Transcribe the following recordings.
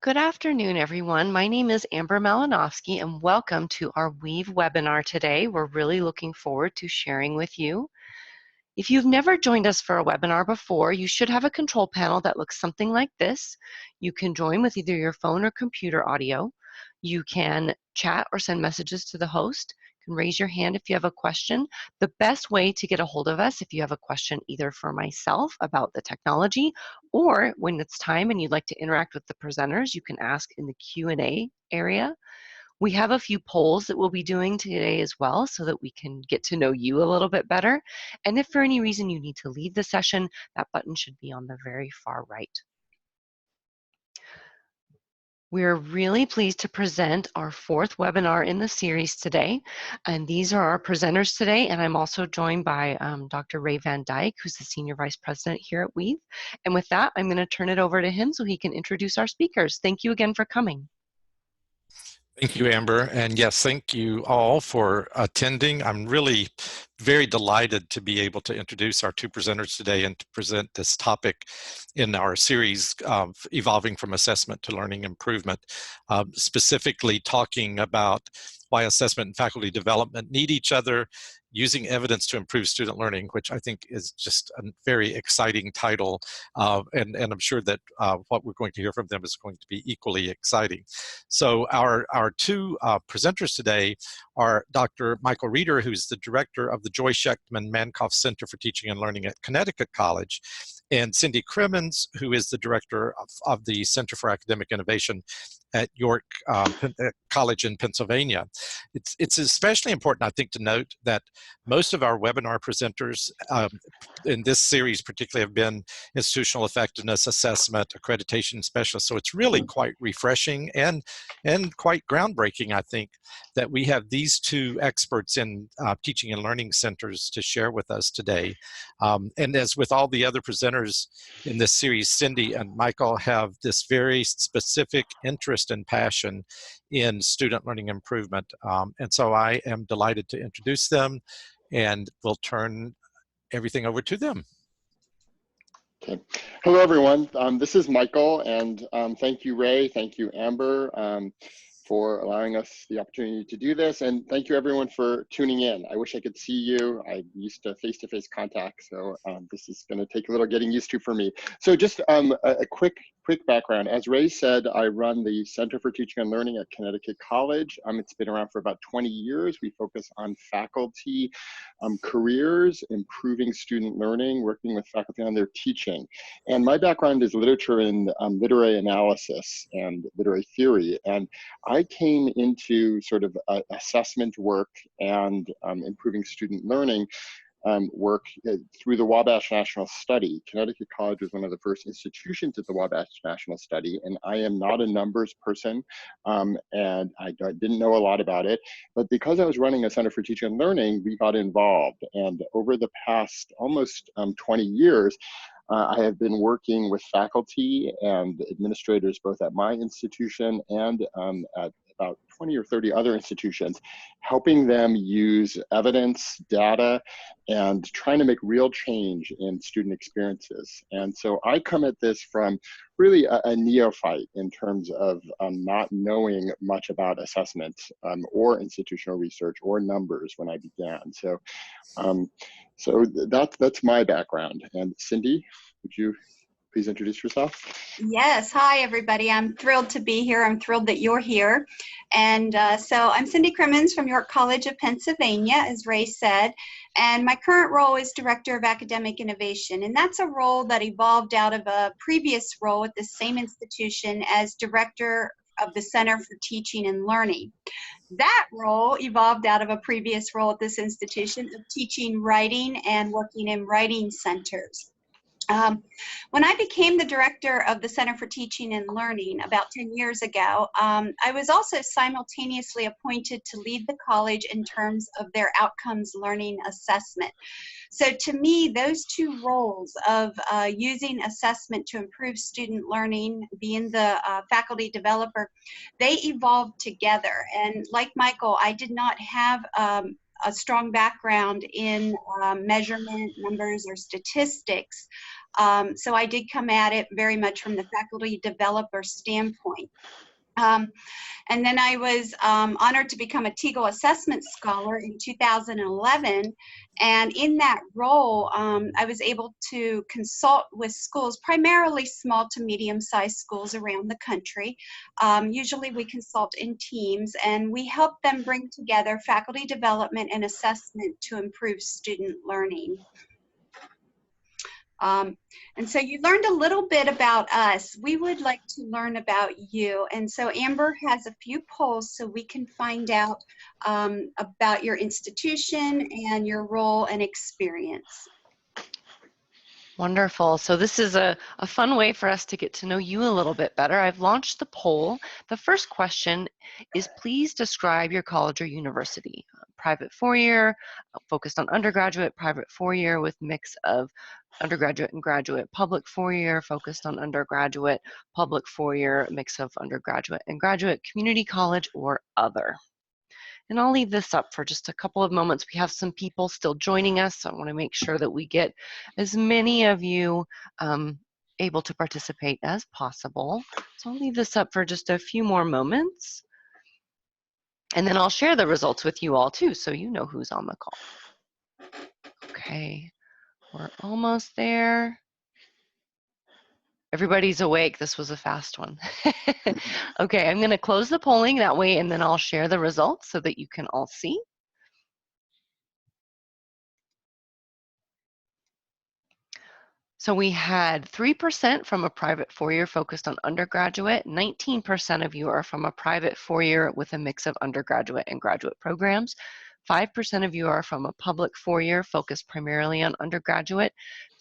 Good afternoon, everyone. My name is Amber Malinowski, and welcome to our Weave webinar today. We're really looking forward to sharing with you. If you've never joined us for a webinar before, you should have a control panel that looks something like this. You can join with either your phone or computer audio. You can chat or send messages to the host. You can raise your hand if you have a question. The best way to get a hold of us if you have a question either for myself about the technology, or when it's time and you'd like to interact with the presenters, you can ask in the Q&A area. We have a few polls that we'll be doing today as well so that we can get to know you a little bit better. And if for any reason you need to leave the session, that button should be on the very far right. We're really pleased to present our fourth webinar in the series today. And these are our presenters today. And I'm also joined by Dr. Ray Van Dyke, who's the Senior Vice President here at Weave. And with that, I'm going to turn it over to him so he can introduce our speakers. Thank you again for coming. Thank you, Amber. And yes, thank you all for attending. I'm really very delighted to be able to introduce our two presenters today and to present this topic in our series of Evolving from Assessment to Learning Improvement, specifically talking about why assessment and faculty development need each other, using evidence to improve student learning, which I think is just a very exciting title. And I'm sure that what we're going to hear from them is going to be equally exciting. So our two presenters today are Dr. Michael Reder, who's the director of the Joy Schechtman Mankoff Center for Teaching and Learning at Connecticut College, and Cindy Crimmins, who is the director of the Center for Academic Innovation at York College in Pennsylvania. It's especially important, I think, to note that most of our webinar presenters in this series particularly have been institutional effectiveness assessment, accreditation specialists. So it's really quite refreshing and quite groundbreaking, I think, that we have these two experts in teaching and learning centers to share with us today. And as with all the other presenters in this series, Cindy and Michael have this very specific interest and passion in student learning improvement. And so I am delighted to introduce them, and we'll turn everything over to them. Okay. Hello, everyone. This is Michael, and thank you, Ray. Thank you, Amber, for allowing us the opportunity to do this. And thank you, everyone, for tuning in. I wish I could see you. I'm used to face-to-face contact, so this is going to take a little getting used to for me. So just a quick background. As Ray said, I run the Center for Teaching and Learning at Connecticut College. It's been around for about 20 years. We focus on faculty careers, improving student learning, working with faculty on their teaching. And my background is literature and literary analysis and literary theory. And I came into sort of assessment work and improving student learning work through the Wabash National Study. Connecticut College was one of the first institutions at the Wabash National Study, and I am not a numbers person, and I didn't know a lot about it, but because I was running a Center for Teaching and Learning, we got involved, and over the past almost 20 years, I have been working with faculty and administrators both at my institution and at about 20 or 30 other institutions, helping them use evidence, data, and trying to make real change in student experiences. And so I come at this from really a neophyte in terms of not knowing much about assessment or institutional research or numbers when I began. So, that's my background. And Cindy, would you please introduce yourself? Yes, hi everybody. I'm thrilled to be here. I'm thrilled that you're here. And so I'm Cindy Crimmins from York College of Pennsylvania, as Ray said, and my current role is Director of Academic Innovation, and that's a role that evolved out of a previous role at the same institution as Director of the Center for Teaching and Learning. That role evolved out of a previous role at this institution of teaching writing and working in writing centers. When I became the director of the Center for Teaching and Learning about 10 years ago, I was also simultaneously appointed to lead the college in terms of their outcomes learning assessment. So to me, those two roles of using assessment to improve student learning, being the faculty developer, they evolved together. And like Michael, I did not have a strong background in measurement, numbers, or statistics. So I did come at it very much from the faculty developer standpoint. And then I was honored to become a TEGO Assessment Scholar in 2011. And in that role, I was able to consult with schools, primarily small to medium-sized schools around the country. Usually we consult in teams, and we help them bring together faculty development and assessment to improve student learning. And so you learned a little bit about us. We would like to learn about you. And so Amber has a few polls so we can find out about your institution and your role and experience. Wonderful. So this is a fun way for us to get to know you a little bit better. I've launched the poll. The first question is, please describe your college or university. Private four-year, focused on undergraduate, private four-year with mix of undergraduate and graduate, public four-year, focused on undergraduate, public four-year, mix of undergraduate and graduate, community college, or other. And I'll leave this up for just a couple of moments. We have some people still joining us, so I want to make sure that we get as many of you able to participate as possible. So I'll leave this up for just a few more moments. And then I'll share the results with you all too, so you know who's on the call. Okay, we're almost there. Everybody's awake. This was a fast one. Okay, I'm going to close the polling that way, and then I'll share the results so that you can all see. So we had 3% from a private four-year focused on undergraduate. 19% of you are from a private four-year with a mix of undergraduate and graduate programs. 5% of you are from a public four-year focused primarily on undergraduate.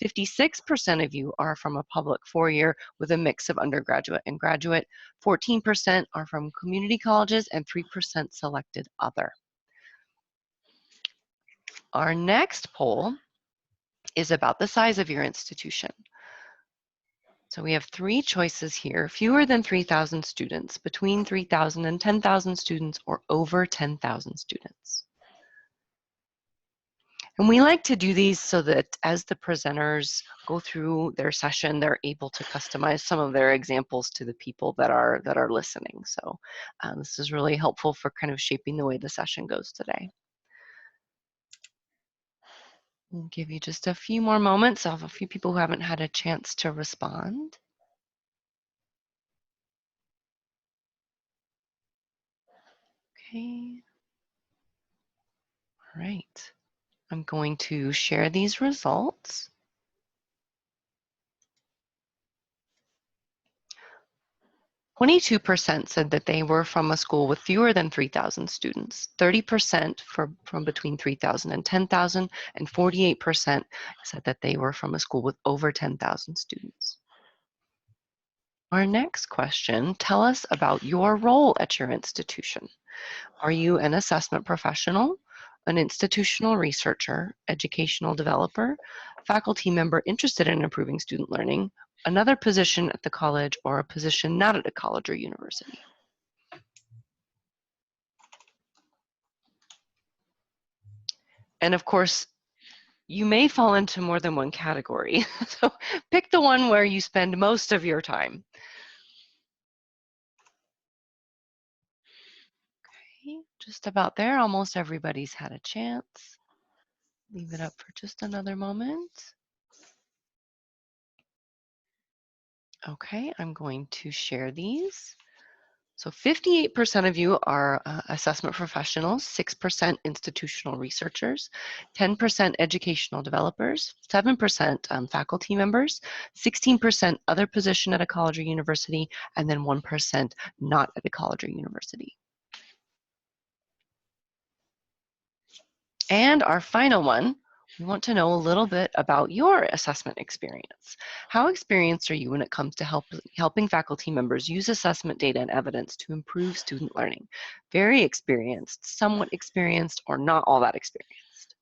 56% of you are from a public four-year with a mix of undergraduate and graduate. 14% are from community colleges, and 3% selected other. Our next poll is about the size of your institution. So we have three choices here: fewer than 3,000 students, between 3,000 and 10,000 students, or over 10,000 students. And we like to do these so that as the presenters go through their session, they're able to customize some of their examples to the people that are listening. So this is really helpful for kind of shaping the way the session goes today. We'll give you just a few more moments. I have a few people who haven't had a chance to respond. Okay. All right. I'm going to share these results. "22% said that they were from a school with fewer than 3,000 students, 30% from between 3,000 and 10,000, and 48% said that they were from a school with over 10,000 students. Our next question: tell us about your role at your institution. Are you an assessment professional, an institutional researcher, educational developer, faculty member interested in improving student learning, another position at the college, or a position not at a college or university?" And of course, you may fall into more than one category. So pick the one where you spend most of your time. Okay, just about there. Almost everybody's had a chance. Leave it up for just another moment. Okay, I'm going to share these. So 58% of you are assessment professionals, 6% institutional researchers, 10% educational developers, 7% faculty members, 16% other position at a college or university, and then 1% not at a college or university. And our final one, we want to know a little bit about your assessment experience. How experienced are you when it comes to helping faculty members use assessment data and evidence to improve student learning? Very experienced, somewhat experienced, or not all that experienced?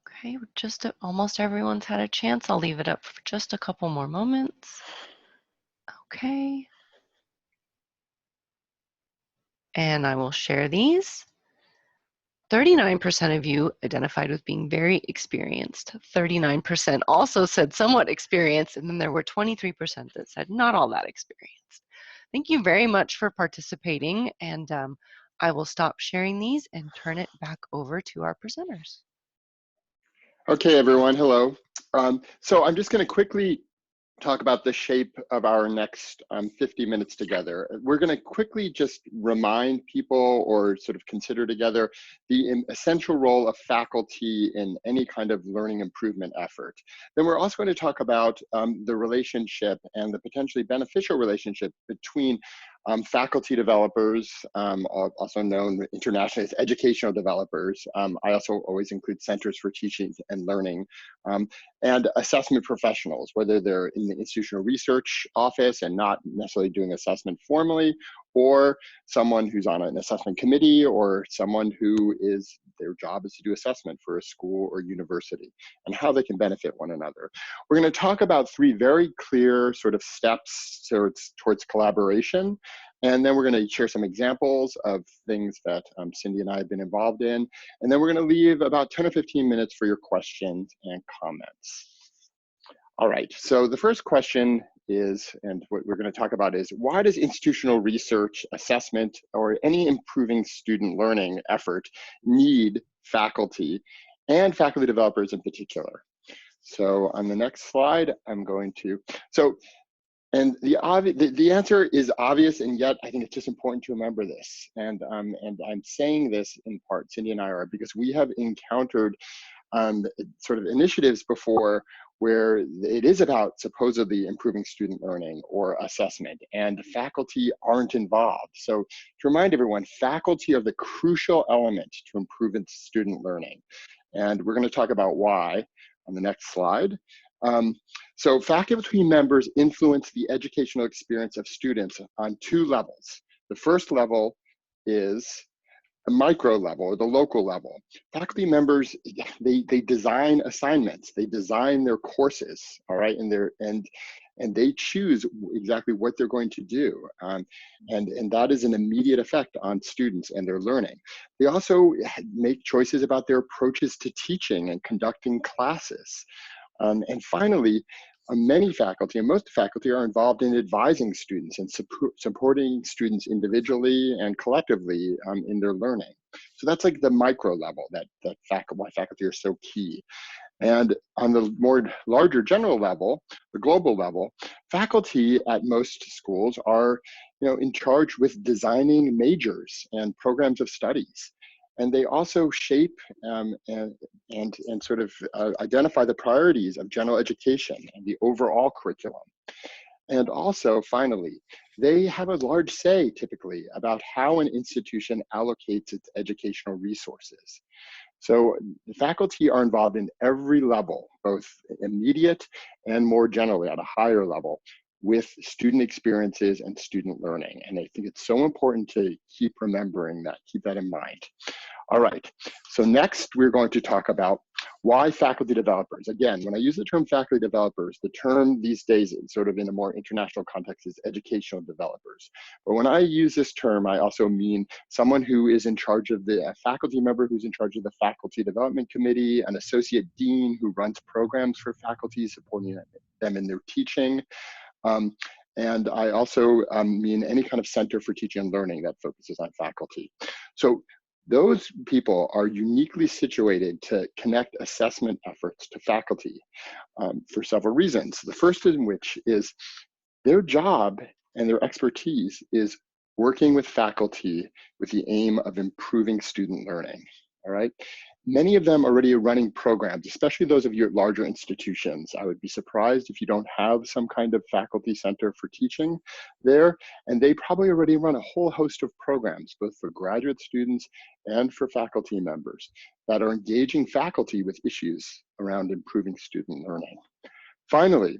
Okay, just almost everyone's had a chance. I'll leave it up for just a couple more moments. Okay. And I will share these. 39% of you identified with being very experienced. 39% also said somewhat experienced, and then there were 23% that said not all that experienced. Thank you very much for participating, and I will stop sharing these and turn it back over to our presenters. Okay, everyone, hello. So I'm just going to quickly talk about the shape of our next 50 minutes together. We're going to quickly just remind people or sort of consider together the essential role of faculty in any kind of learning improvement effort. Then we're also going to talk about the relationship and the potentially beneficial relationship between faculty developers, also known internationally as educational developers. I also always include centers for teaching and learning, and assessment professionals, whether they're in the institutional research office and not necessarily doing assessment formally, or someone who's on an assessment committee, or someone who is, their job is to do assessment for a school or university, and how they can benefit one another. We're going to talk about three very clear sort of steps towards collaboration, and then we're going to share some examples of things that Cindy and I have been involved in, and then we're going to leave about 10 or 15 minutes for your questions and comments. All right, so the first question is, and what we're going to talk about is, why does institutional research, assessment, or any improving student learning effort need faculty, and faculty developers in particular? So on the next slide, I'm going to, and the answer is obvious, and yet I think it's just important to remember this. And I'm saying this in part, Cindy and I are, because we have encountered sort of initiatives before where it is about supposedly improving student learning or assessment, and faculty aren't involved. So to remind everyone, faculty are the crucial element to improving student learning. And we're going to talk about why on the next slide. So faculty members influence the educational experience of students on two levels. The first level is the micro level or the local level. Faculty members, they design assignments, they design their courses, all right, and they choose exactly what they're going to do, and that is an immediate effect on students and their learning. They also make choices about their approaches to teaching and conducting classes. And finally, many faculty, and most faculty, are involved in advising students and supporting students individually and collectively in their learning. So that's like the micro level why faculty are so key. And on the more larger general level, the global level, faculty at most schools are, in charge with designing majors and programs of studies. And they also shape and sort of identify the priorities of general education and the overall curriculum. And also, finally, they have a large say, typically, about how an institution allocates its educational resources. So the faculty are involved in every level, both immediate and more generally at a higher level, with student experiences and student learning. And I think it's so important to keep remembering that, keep that in mind. All right, so next we're going to talk about why faculty developers. Again, when I use the term faculty developers, the term these days, sort of in a more international context, is educational developers. But when I use this term, I also mean someone who is in charge of a faculty member who's in charge of the faculty development committee, an associate dean who runs programs for faculty, supporting them in their teaching. And I also mean any kind of center for teaching and learning that focuses on faculty. So those people are uniquely situated to connect assessment efforts to faculty for several reasons. The first in which is their job and their expertise is working with faculty with the aim of improving student learning, all right? Many of them already are running programs, especially those of you at larger institutions. I would be surprised if you don't have some kind of faculty center for teaching there. And they probably already run a whole host of programs, both for graduate students and for faculty members, that are engaging faculty with issues around improving student learning. Finally,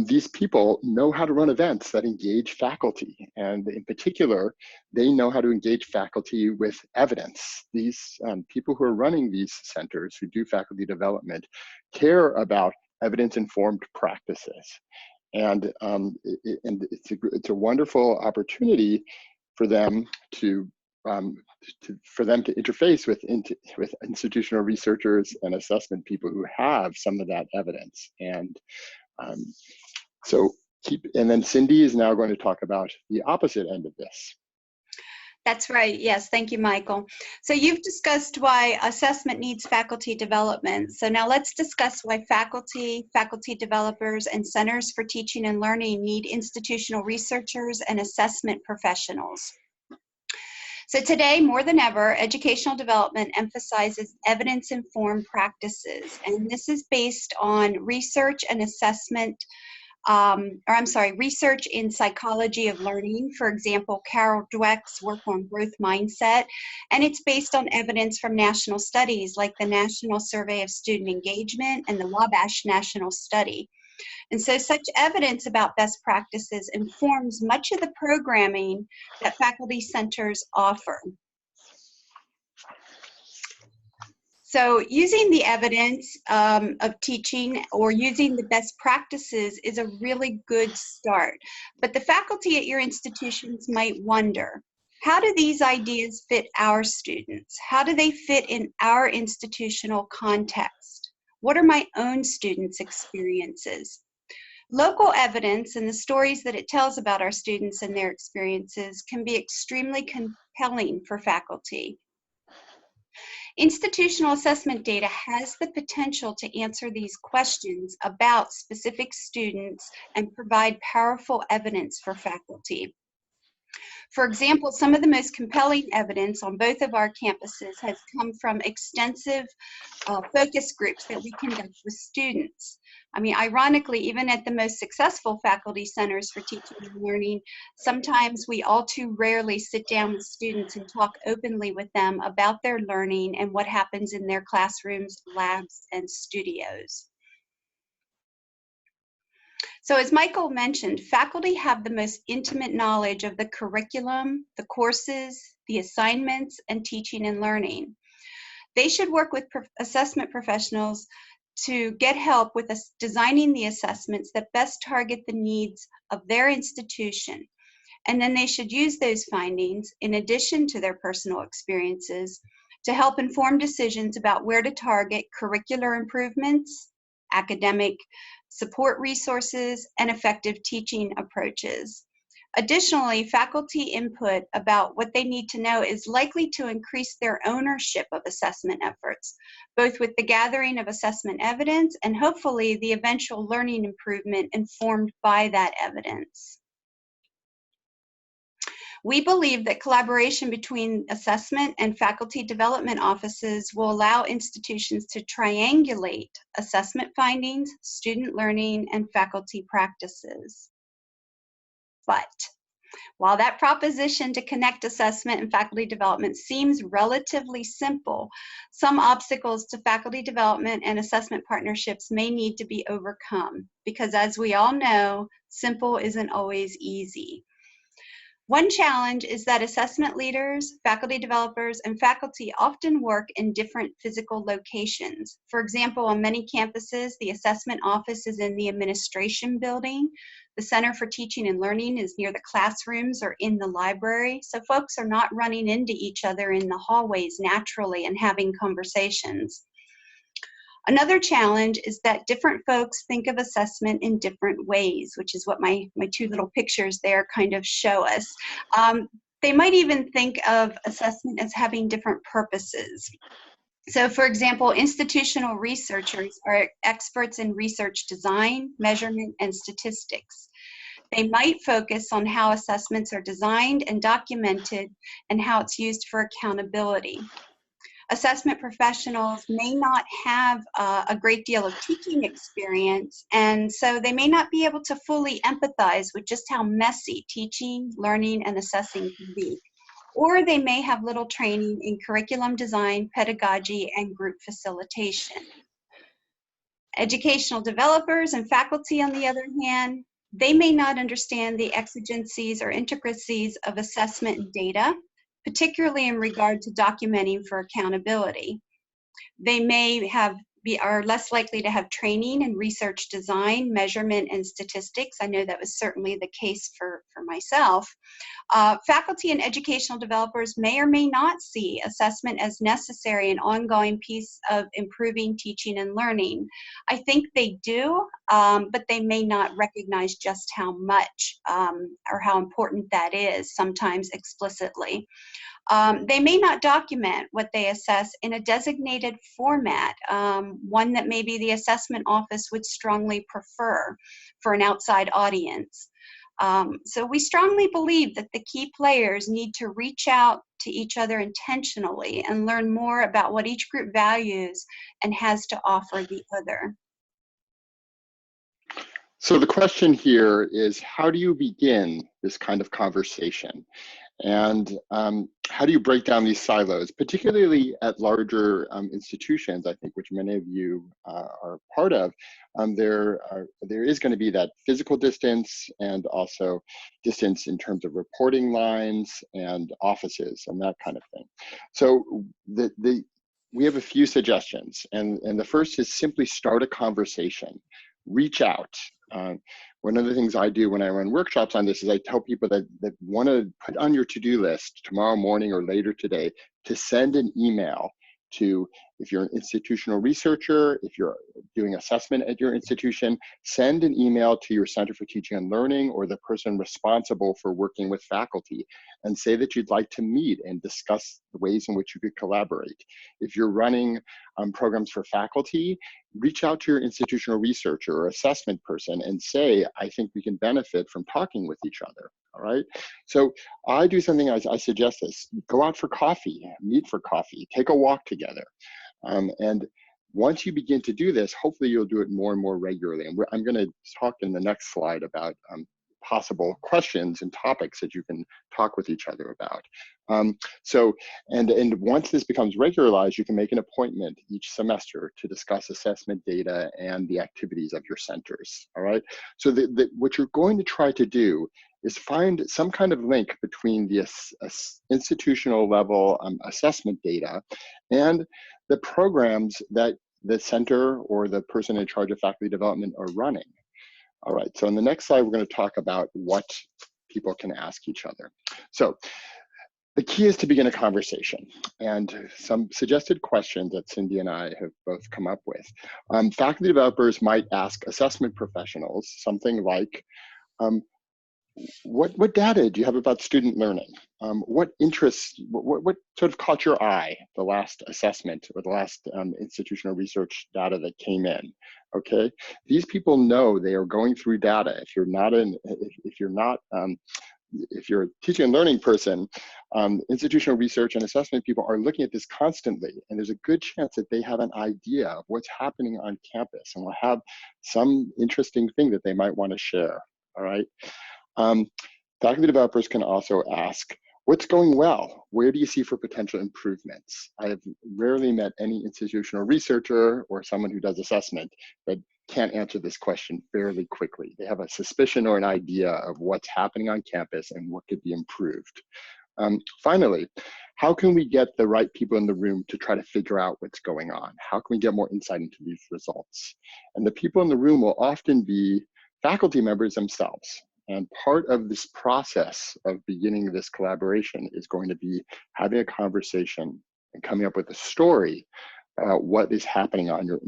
these people know how to run events that engage faculty, and in particular, they know how to engage faculty with evidence. These people who are running these centers, who do faculty development, care about evidence-informed practices. And it's a wonderful opportunity for them to for them to interface with institutional researchers and assessment people who have some of that evidence. And and then Cindy is now going to talk about the opposite end of this. That's right. Yes. Thank you, Michael. So you've discussed why assessment needs faculty development. So now let's discuss why faculty developers, and centers for teaching and learning need institutional researchers and assessment professionals. So today, more than ever, educational development emphasizes evidence-informed practices, and this is based on research and assessment research in psychology of learning, for example, Carol Dweck's work on growth mindset, and it's based on evidence from national studies like the National Survey of Student Engagement and the Wabash National Study. And so such evidence about best practices informs much of the programming that faculty centers offer. So using the evidence of teaching or using the best practices is a really good start. But the faculty at your institutions might wonder, how do these ideas fit our students? How do they fit in our institutional context? What are my own students' experiences? Local evidence and the stories that it tells about our students and their experiences can be extremely compelling for faculty. Institutional assessment data has the potential to answer these questions about specific students and provide powerful evidence for faculty. For example, some of the most compelling evidence on both of our campuses has come from extensive focus groups that we conduct with students. I mean, ironically, even at the most successful faculty centers for teaching and learning, sometimes we all too rarely sit down with students and talk openly with them about their learning and what happens in their classrooms, labs, and studios. So as Michael mentioned, faculty have the most intimate knowledge of the curriculum, the courses, the assignments, and teaching and learning. They should work with assessment professionals to get help with designing the assessments that best target the needs of their institution. And then they should use those findings, in addition to their personal experiences, to help inform decisions about where to target curricular improvements, academic support resources, and effective teaching approaches. Additionally, faculty input about what they need to know is likely to increase their ownership of assessment efforts, both with the gathering of assessment evidence and hopefully the eventual learning improvement informed by that evidence. We believe that collaboration between assessment and faculty development offices will allow institutions to triangulate assessment findings, student learning, and faculty practices. But while that proposition to connect assessment and faculty development seems relatively simple, some obstacles to faculty development and assessment partnerships may need to be overcome, because as we all know, simple isn't always easy. One challenge is that assessment leaders, faculty developers, and faculty often work in different physical locations. For example, on many campuses, the assessment office is in the administration building. The Center for Teaching and Learning is near the classrooms or in the library, so folks are not running into each other in the hallways naturally and having conversations. Another challenge is that different folks think of assessment in different ways, which is what my two little pictures there kind of show us. They might even think of assessment as having different purposes. So for example, institutional researchers are experts in research design, measurement, and statistics. They might focus on how assessments are designed and documented and how it's used for accountability. Assessment professionals may not have a great deal of teaching experience, and so they may not be able to fully empathize with just how messy teaching, learning, and assessing can be. Or they may have little training in curriculum design, pedagogy, and group facilitation. Educational developers and faculty, on the other hand, they may not understand the exigencies or intricacies of assessment data, particularly in regard to documenting for accountability. They may have are less likely to have training in research design, measurement, and statistics. I know that was certainly the case for myself. Faculty and educational developers may or may not see assessment as necessary and ongoing piece of improving teaching and learning. I think they do, but they may not recognize just how much or how important that is, sometimes explicitly. They may not document what they assess in a designated format, one that maybe the assessment office would strongly prefer for an outside audience. So we strongly believe that the key players need to reach out to each other intentionally and learn more about what each group values and has to offer the other. So the question here is, how do you begin this kind of conversation? And how do you break down these silos, particularly at larger institutions, I think, which many of you are part of? There is going to be that physical distance and also distance in terms of reporting lines and offices and that kind of thing. So we have a few suggestions, and the first is simply start a conversation. Reach out. One of the things I do when I run workshops on this is I tell people that want to put on your to-do list tomorrow morning or later today to send an email to, if you're an institutional researcher, if you're doing assessment at your institution, send an email to your Center for Teaching and Learning or the person responsible for working with faculty and say that you'd like to meet and discuss the ways in which you could collaborate. If you're running programs for faculty, reach out to your institutional researcher or assessment person and say, I think we can benefit from talking with each other, all right? So I do something, I suggest this, go out for coffee, meet for coffee, take a walk together. And once you begin to do this, hopefully you'll do it more and more regularly. And I'm gonna talk in the next slide about possible questions and topics that you can talk with each other about. And once this becomes regularized, you can make an appointment each semester to discuss assessment data and the activities of your centers, all right? So what you're going to try to do is find some kind of link between the institutional level assessment data and the programs that the center or the person in charge of faculty development are running. All right, so in the next slide, we're going to talk about what people can ask each other. So the key is to begin a conversation, and some suggested questions that Cindy and I have both come up with. Faculty developers might ask assessment professionals something like, what data do you have about student learning? What interests, what sort of caught your eye, the last assessment or the last institutional research data that came in? Okay, these people know they are going through data. If you're a teaching and learning person, institutional research and assessment people are looking at this constantly, and there's a good chance that they have an idea of what's happening on campus and will have some interesting thing that they might want to share, all right? Faculty developers can also ask, what's going well? Where do you see for potential improvements? I have rarely met any institutional researcher or someone who does assessment that can't answer this question fairly quickly. They have a suspicion or an idea of what's happening on campus and what could be improved. Finally, how can we get the right people in the room to try to figure out what's going on? How can we get more insight into these results? And the people in the room will often be faculty members themselves. And part of this process of beginning this collaboration is going to be having a conversation and coming up with a story about what is happening on your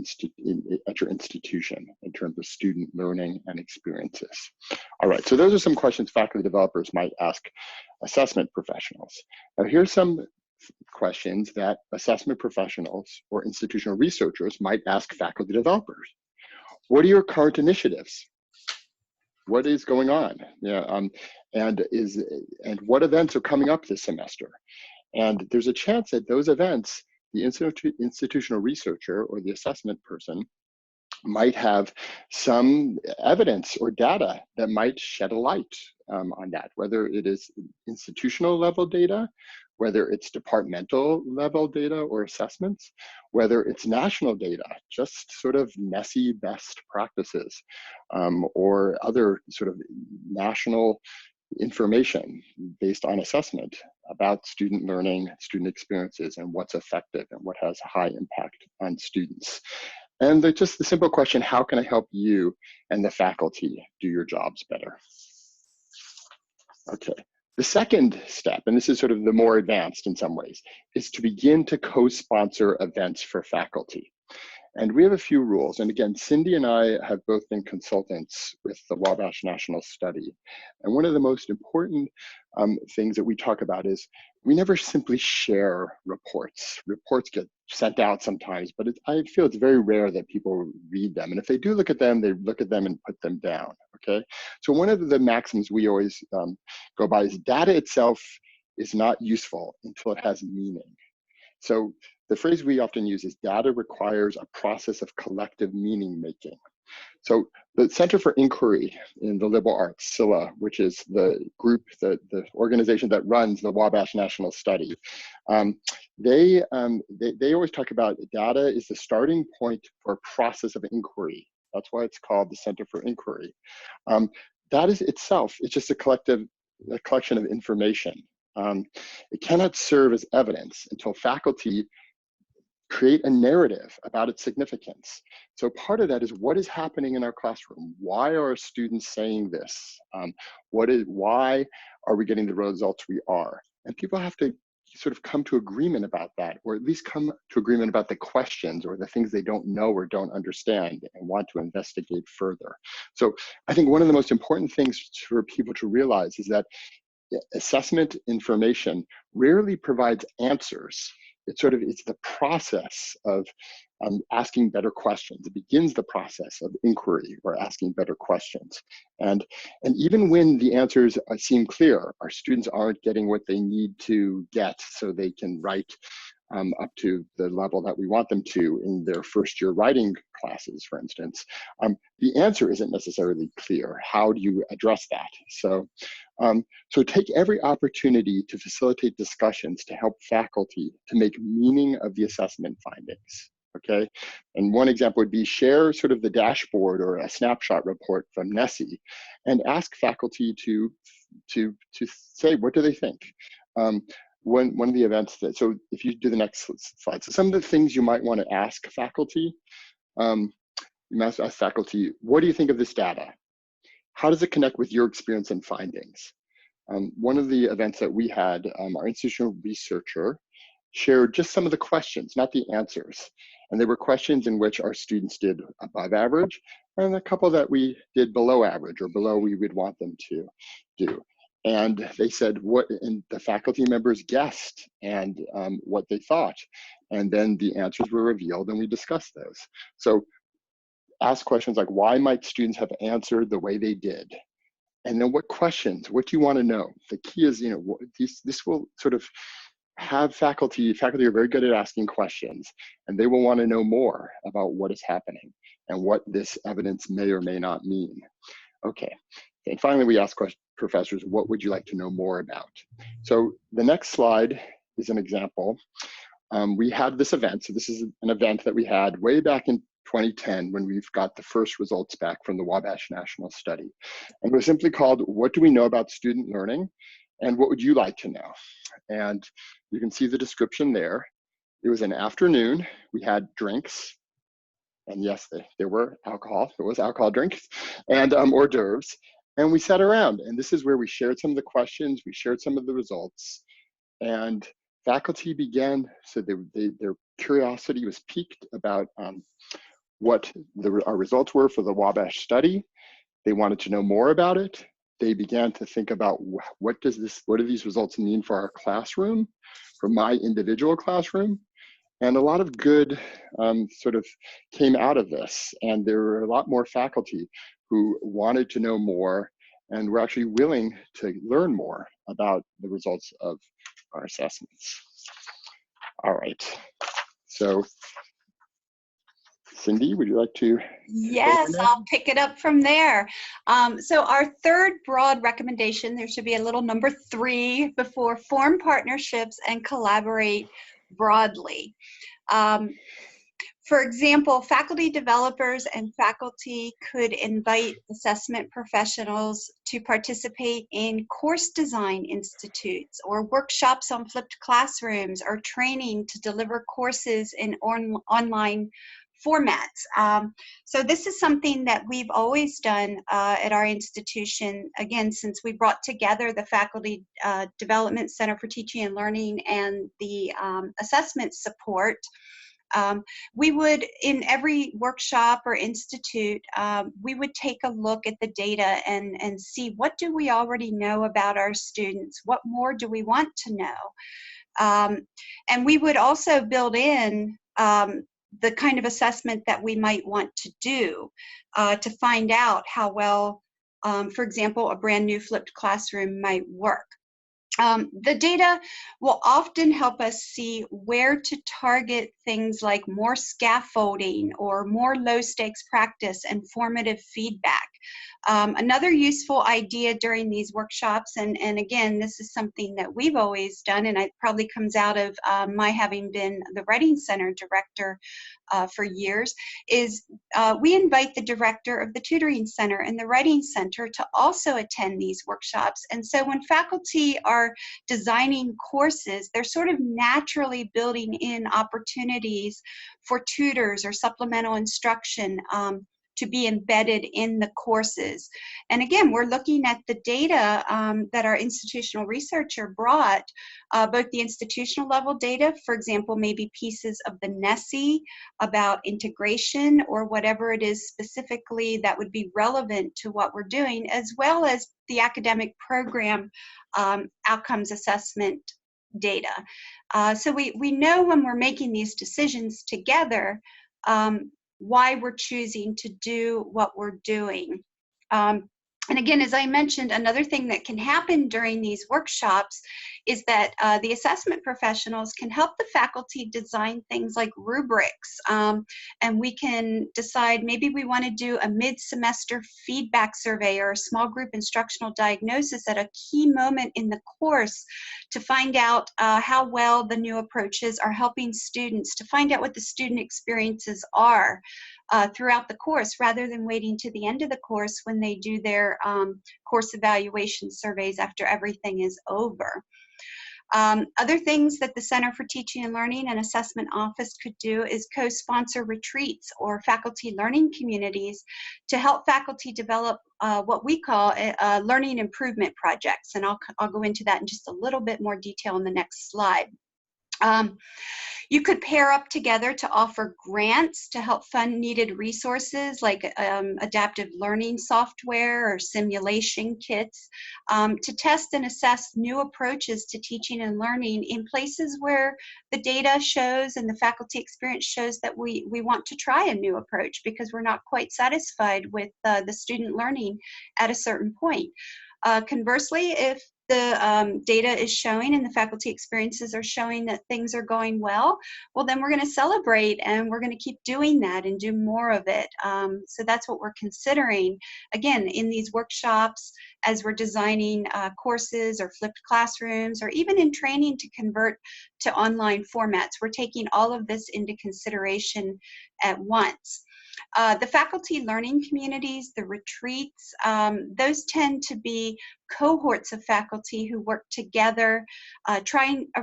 at your institution in terms of student learning and experiences. All right, so those are some questions faculty developers might ask assessment professionals. Now here's some questions that assessment professionals or institutional researchers might ask faculty developers. What are your current initiatives? What is going on? Yeah, and what events are coming up this semester? And there's a chance that those events, the institutional researcher or the assessment person might have some evidence or data that might shed a light on that, whether it is institutional level data, whether it's departmental level data or assessments, whether it's national data, just sort of messy best practices, or other sort of national information based on assessment about student learning, student experiences, and what's effective and what has high impact on students. And just the simple question, how can I help you and the faculty do your jobs better? Okay, the second step, and this is sort of the more advanced in some ways, is to begin to co-sponsor events for faculty. And we have a few rules. And again, Cindy and I have both been consultants with the Wabash National Study. And one of the most important things that we talk about is we never simply share reports. Reports get sent out sometimes, but I feel it's very rare that people read them. And if they do look at them, they look at them and put them down, okay? So one of the maxims we always go by is data itself is not useful until it has meaning. So the phrase we often use is data requires a process of collective meaning making. So the Center for Inquiry in the Liberal Arts, CILA, which is the group, the organization that runs the Wabash National Study, they always talk about data is the starting point for a process of inquiry. That's why it's called the Center for Inquiry. That is itself, it's just a collection of information. It cannot serve as evidence until faculty create a narrative about its significance. So part of that is what is happening in our classroom? Why are students saying this? Why are we getting the results we are? And people have to sort of come to agreement about that, or at least come to agreement about the questions or the things they don't know or don't understand and want to investigate further. So I think one of the most important things for people to realize is that assessment information rarely provides answers. It's the process of asking better questions. It begins the process of inquiry or asking better questions. And even when the answers seem clear, our students aren't getting what they need to get so they can write up to the level that we want them to in their first year writing classes, for instance, the answer isn't necessarily clear. How do you address that? So take every opportunity to facilitate discussions to help faculty to make meaning of the assessment findings, okay? And one example would be share sort of the dashboard or a snapshot report from NESE and ask faculty to say, what do they think? One of the events so if you do the next slide, so some of the things you might want to ask faculty, you must ask faculty, what do you think of this data? How does it connect with your experience and findings? One of the events that we had, our institutional researcher shared just some of the questions, not the answers. And there were questions in which our students did above average, and a couple that we did below average or below we would want them to do. And they said and the faculty members guessed and what they thought. And then the answers were revealed and we discussed those. So ask questions like, why might students have answered the way they did? And then what questions, what do you want to know? The key is, this will sort of have faculty are very good at asking questions, and they will want to know more about what is happening and what this evidence may or may not mean. Okay, and finally we ask professors, what would you like to know more about? So the next slide is an example. We had this event, so this is an event that we had way back in 2010 when we've got the first results back from the Wabash National Study. And it was simply called, what do we know about student learning? And what would you like to know? And you can see the description there. It was an afternoon. We had drinks. And yes, there were alcohol. There was alcohol drinks and hors d'oeuvres. And we sat around. And this is where we shared some of the questions. We shared some of the results. And faculty began, so their curiosity was piqued about what our results were for the Wabash study. They wanted to know more about it. They began to think about what do these results mean for our classroom, for my individual classroom? And a lot of good sort of came out of this. And there were a lot more faculty who wanted to know more and were actually willing to learn more about the results of our assessments. All right, so Cindy, would you like to? Yes, I'll pick it up from there. So our third broad recommendation, there should be a little number 3 before, form partnerships and collaborate broadly. For example, faculty developers and faculty could invite assessment professionals to participate in course design institutes or workshops on flipped classrooms or training to deliver courses in online formats. So this is something that we've always done at our institution, again, since we brought together the Faculty Development Center for Teaching and Learning and the assessment support. We would, in every workshop or institute, we would take a look at the data and see what do we already know about our students, what more do we want to know. And we would also build in the kind of assessment that we might want to do to find out how well, for example, a brand new flipped classroom might work. The data will often help us see where to target things like more scaffolding or more low-stakes practice and formative feedback. Another useful idea during these workshops, and again, this is something that we've always done, and it probably comes out of my having been the Writing Center director for years, is we invite the director of the Tutoring Center and the Writing Center to also attend these workshops. And so when faculty are designing courses, they're sort of naturally building in opportunities for tutors or supplemental instruction to be embedded in the courses. And again, we're looking at the data that our institutional researcher brought, both the institutional level data, for example, maybe pieces of the NESI about integration or whatever it is specifically that would be relevant to what we're doing, as well as the academic program outcomes assessment data. So we know when we're making these decisions together why we're choosing to do what we're doing. And again, as I mentioned, another thing that can happen during these workshops is that the assessment professionals can help the faculty design things like rubrics. And we can decide maybe we want to do a mid-semester feedback survey or a small group instructional diagnosis at a key moment in the course to find out how well the new approaches are helping students, to find out what the student experiences are throughout the course, rather than waiting to the end of the course when they do their course evaluation surveys after everything is over. Other things that the Center for Teaching and Learning and Assessment Office could do is co-sponsor retreats or faculty learning communities to help faculty develop what we call learning improvement projects. And I'll go into that in just a little bit more detail in the next slide. You could pair up together to offer grants to help fund needed resources like adaptive learning software or simulation kits to test and assess new approaches to teaching and learning in places where the data shows and the faculty experience shows that we want to try a new approach because we're not quite satisfied with the student learning at a certain point. Conversely, if the data is showing and the faculty experiences are showing that things are going well, well, then we're going to celebrate and we're going to keep doing that and do more of it. So that's what we're considering, again, in these workshops as we're designing courses or flipped classrooms or even in training to convert to online formats. We're taking all of this into consideration at once. The faculty learning communities, the retreats, those tend to be cohorts of faculty who work together,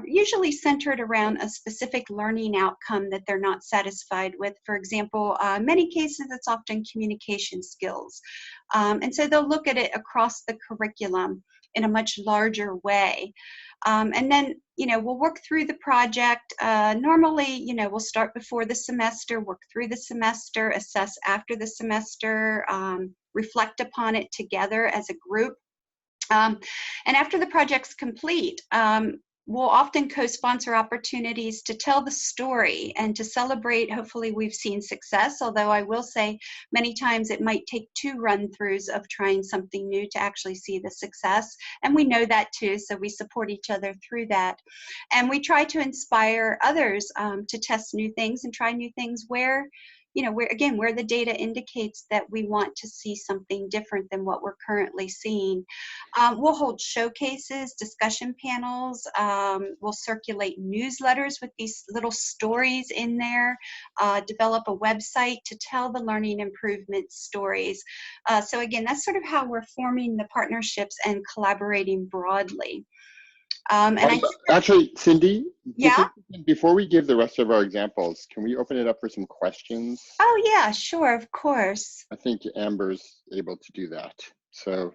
usually centered around a specific learning outcome that they're not satisfied with. For example, in many cases, it's often communication skills. And so they'll look at it across the curriculum in a much larger way. And then, we'll work through the project. Normally, we'll start before the semester, work through the semester, assess after the semester, reflect upon it together as a group. And after the project's complete, we'll often co-sponsor opportunities to tell the story and to celebrate. Hopefully we've seen success, although I will say many times it might take 2 run-throughs of trying something new to actually see the success. And we know that too, so we support each other through that. And we try to inspire others to test new things and try new things where the data indicates that we want to see something different than what we're currently seeing. We'll hold showcases, discussion panels, we'll circulate newsletters with these little stories in there, develop a website to tell the learning improvement stories. So again, that's sort of how we're forming the partnerships and collaborating broadly. And I think actually, Cindy, yeah. before we give the rest of our examples, can we open it up for some questions? Oh yeah, sure, of course. I think Amber's able to do that. So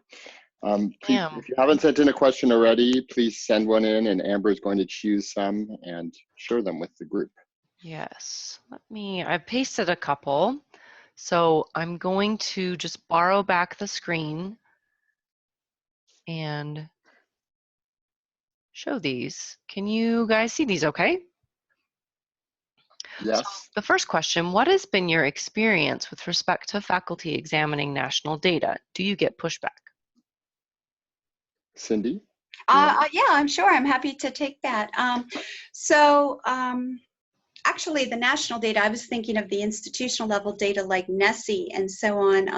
please, Ma'am. if you haven't sent in a question already, please send one in, and Amber is going to choose some and share them with the group. Yes, I pasted a couple. So I'm going to just borrow back the screen and show these. Can you guys see these okay? Yes. So the first question, what has been your experience with respect to faculty examining national data? Do you get pushback? Cindy? Yeah, I'm sure. I'm happy to take that. Actually, the national data, I was thinking of the institutional level data like NESE and so on.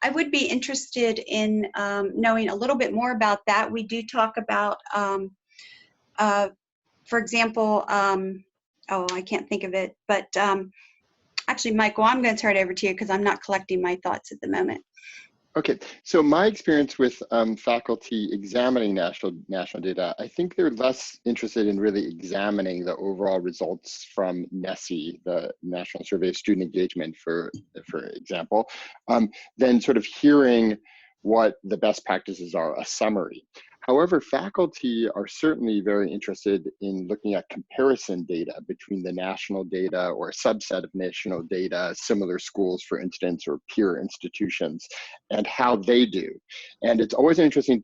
I would be interested in knowing a little bit more about that. We do talk about, for example, oh, I can't think of it, but actually, Michael, I'm going to turn it over to you because I'm not collecting my thoughts at the moment. Okay, so my experience with faculty examining national data, I think they're less interested in really examining the overall results from NESE, the National Survey of Student Engagement, for example, than sort of hearing what the best practices are, a summary. However, faculty are certainly very interested in looking at comparison data between the national data or a subset of national data, similar schools, for instance, or peer institutions, and how they do. And it's always an interesting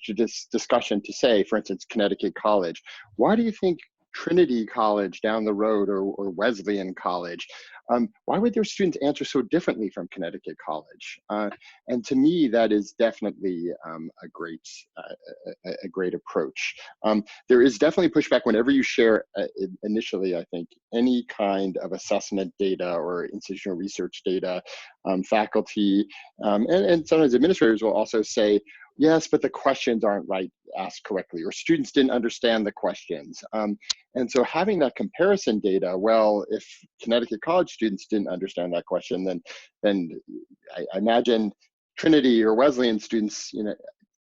discussion to say, for instance, Connecticut College, why do you think Trinity College down the road or Wesleyan College, why would their students answer so differently from Connecticut College? And to me, that is definitely a great approach. There is definitely pushback whenever you share initially, I think, any kind of assessment data or institutional research data. Faculty and sometimes administrators will also say, yes, but the questions aren't asked correctly, or students didn't understand the questions. And so having that comparison data, well, if Connecticut College students didn't understand that question, then I imagine Trinity or Wesleyan students,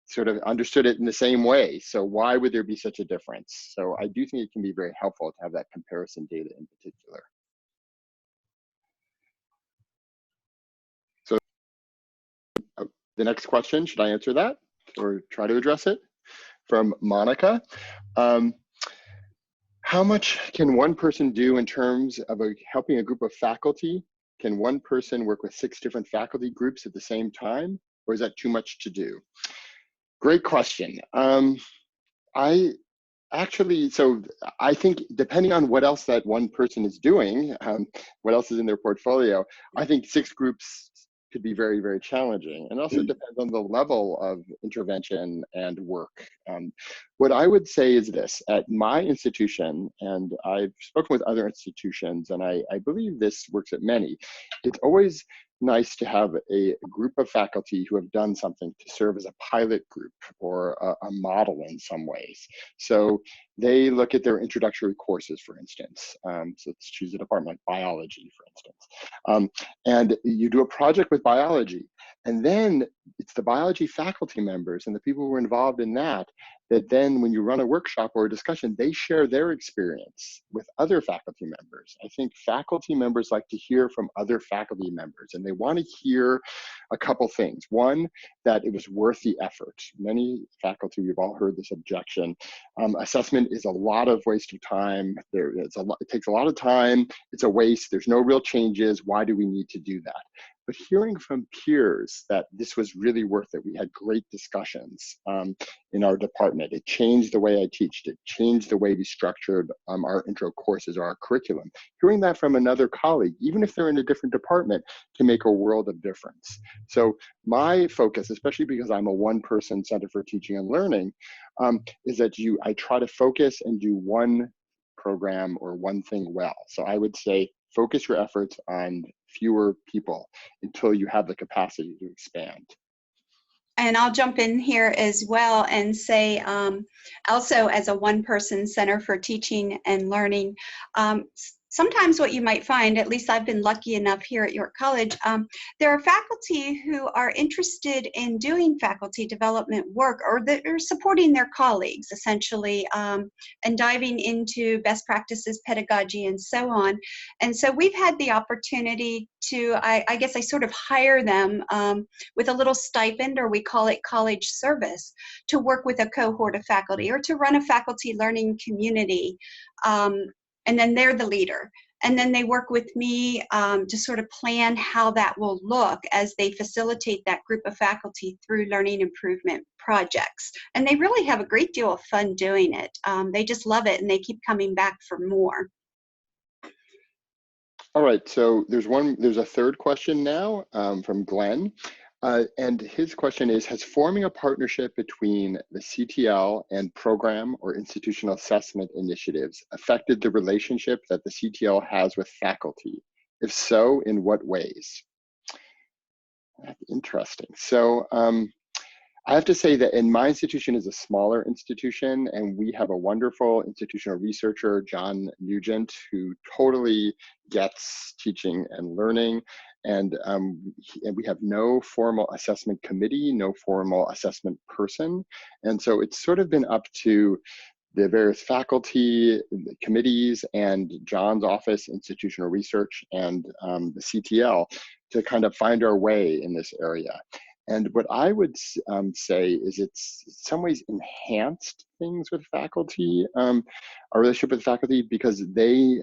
sort of understood it in the same way. So why would there be such a difference? So I do think it can be very helpful to have that comparison data in particular. So the next question, should I answer that or try to address it? From Monica. How much can one person do in terms of helping a group of faculty? Can one person work with 6 different faculty groups at the same time, or is that too much to do? Great question. I think depending on what else that one person is doing, what else is in their portfolio, I think 6 groups could be very, very challenging. And also depends on the level of intervention and work. What I would say is this: at my institution, and I've spoken with other institutions, and I believe this works at many, it's always nice to have a group of faculty who have done something to serve as a pilot group or a model in some ways. So they look at their introductory courses, for instance. So let's choose a department like biology, for instance. And you do a project with biology, and then it's the biology faculty members and the people who are involved in that then when you run a workshop or a discussion, they share their experience with other faculty members. I think faculty members like to hear from other faculty members, and they want to hear a couple things. One, that it was worth the effort. Many faculty, we've all heard this objection. Assessment is a lot of waste of time. It takes a lot of time. It's a waste. There's no real changes. Why do we need to do that? But hearing from peers that this was really worth it. We had great discussions in our department. It changed the way I teach. It changed the way we structured our intro courses or our curriculum. Hearing that from another colleague, even if they're in a different department, can make a world of difference. So my focus, especially because I'm a one-person Center for Teaching and Learning, is that I try to focus and do one program or one thing well. So I would say focus your efforts on fewer people until you have the capacity to expand. And I'll jump in here as well and say, also as a one-person Center for Teaching and Learning, sometimes what you might find, at least I've been lucky enough here at York College, there are faculty who are interested in doing faculty development work, or that are supporting their colleagues essentially, and diving into best practices, pedagogy, and so on. And so we've had the opportunity to, I guess I sort of hire them with a little stipend, or we call it college service, to work with a cohort of faculty or to run a faculty learning community. And then they're the leader. And then they work with me to sort of plan how that will look as they facilitate that group of faculty through learning improvement projects. And they really have a great deal of fun doing it. They just love it, and they keep coming back for more. All right, so there's a third question now from Glenn. And his question is, has forming a partnership between the CTL and program or institutional assessment initiatives affected the relationship that the CTL has with faculty? If so, in what ways? That's interesting. So I have to say that in my institution is a smaller institution, and we have a wonderful institutional researcher, John Nugent, who totally gets teaching and learning. And we have no formal assessment committee, no formal assessment person. And so it's sort of been up to the various faculty, the committees, and John's office, institutional research, and the CTL to kind of find our way in this area. And what I would say is it's in some ways enhanced things with faculty, our relationship with faculty, because they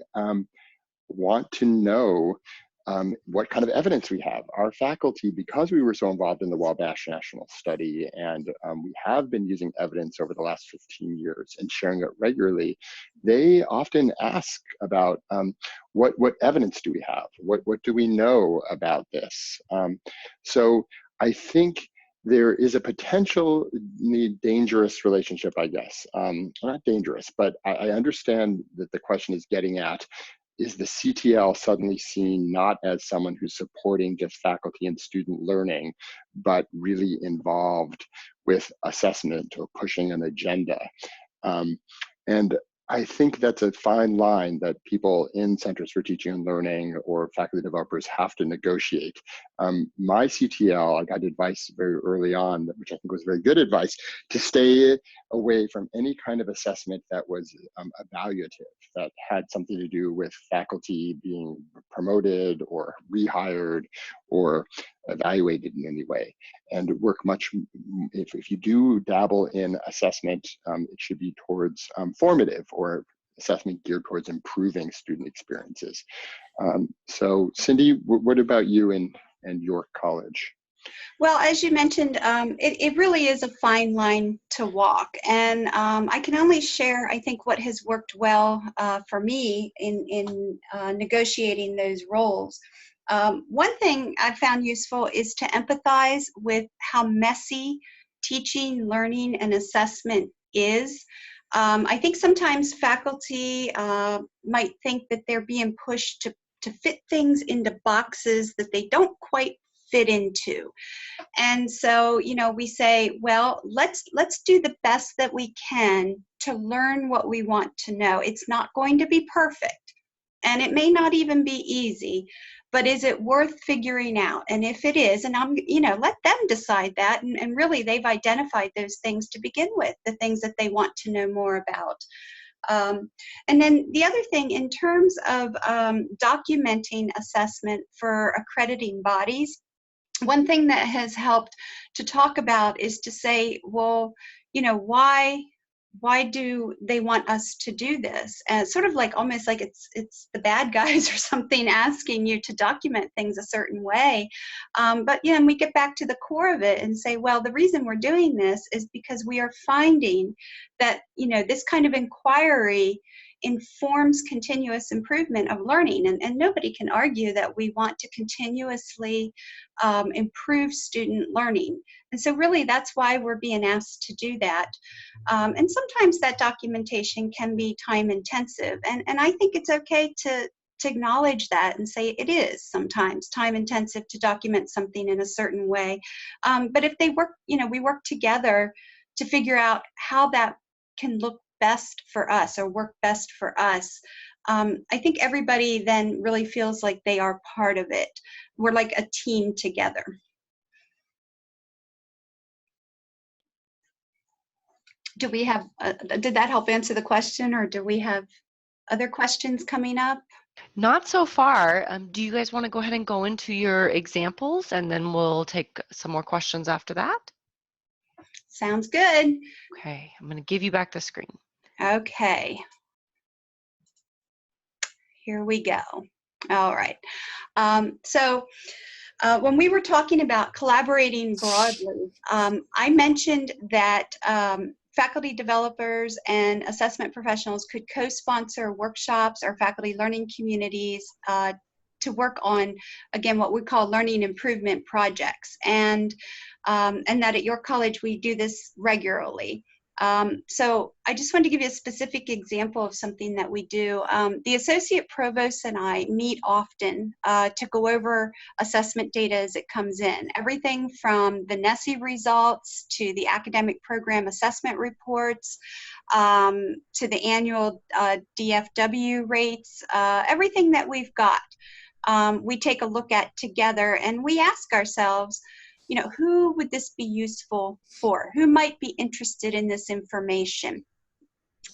want to know what kind of evidence we have. Our faculty, because we were so involved in the Wabash National Study, and we have been using evidence over the last 15 years and sharing it regularly, they often ask about what evidence do we have? What do we know about this? So I think there is a potentially dangerous relationship, I guess. Not dangerous, but I understand that the question is getting at, is the CTL suddenly seen not as someone who's supporting just faculty and student learning, but really involved with assessment or pushing an agenda? And I think that's a fine line that people in Centers for Teaching and Learning or faculty developers have to negotiate. My CTL, I got advice very early on, which I think was very good advice, to stay away from any kind of assessment that was evaluative, that had something to do with faculty being promoted or rehired or evaluated in any way, and work much, if you do dabble in assessment, it should be towards formative or assessment geared towards improving student experiences. So Cindy, what about you and York College? Well, as you mentioned, it really is a fine line to walk. And I can only share, I think, what has worked well for me in negotiating those roles. One thing I've found useful is to empathize with how messy teaching, learning, and assessment is. I think sometimes faculty might think that they're being pushed to fit things into boxes that they don't quite fit into. And so, you know, we say, well, let's do the best that we can to learn what we want to know. It's not going to be perfect, and it may not even be easy, but is it worth figuring out? And if it is, and let them decide that. And really, they've identified those things to begin with, the things that they want to know more about. And then the other thing, in terms of documenting assessment for accrediting bodies, one thing that has helped to talk about is to say, well, you know, why do they want us to do this? And sort of like almost like it's the bad guys or something asking you to document things a certain way. But yeah, and we get back to the core of it and say, well, the reason we're doing this is because we are finding that, you know, this kind of inquiry informs continuous improvement of learning, and nobody can argue that we want to continuously improve student learning. And so really that's why we're being asked to do that. And sometimes that documentation can be time intensive, and I think it's okay to acknowledge that and say it is sometimes time intensive to document something in a certain way. But if they work, you know, we work together to figure out how that can look best for us or work best for us, I think everybody then really feels like they are part of it. We're like a team together. Do we have, did that help answer the question, or do we have other questions coming up? Not so far. Do you guys want to go ahead and go into your examples, and then we'll take some more questions after that? Sounds good. Okay, I'm going to give you back the screen. Okay. Here we go. All right. When we were talking about collaborating broadly, I mentioned that faculty developers and assessment professionals could co-sponsor workshops or faculty learning communities to work on, again, what we call learning improvement projects, and that at your college we do this regularly. So I just wanted to give you a specific example of something that we do. The associate provost and I meet often to go over assessment data as it comes in. Everything from the NESE results to the academic program assessment reports to the annual DFW rates, everything that we've got. We take a look at together, and we ask ourselves, you know, who would this be useful for? Who might be interested in this information?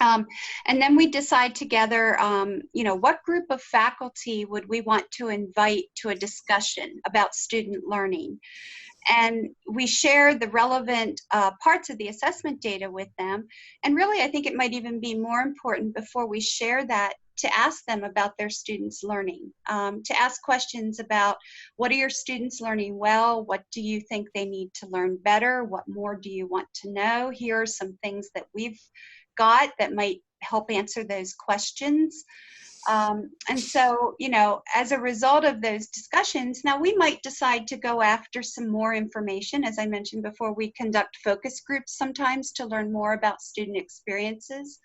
And then we decide together, you know, what group of faculty would we want to invite to a discussion about student learning? And we share the relevant parts of the assessment data with them. And really, I think it might even be more important before we share that to ask them about their students' learning, to ask questions about what are your students learning well, what do you think they need to learn better, what more do you want to know? Here are some things that we've got that might help answer those questions. And so, you know, as a result of those discussions, now we might decide to go after some more information. As I mentioned before, we conduct focus groups sometimes to learn more about student experiences.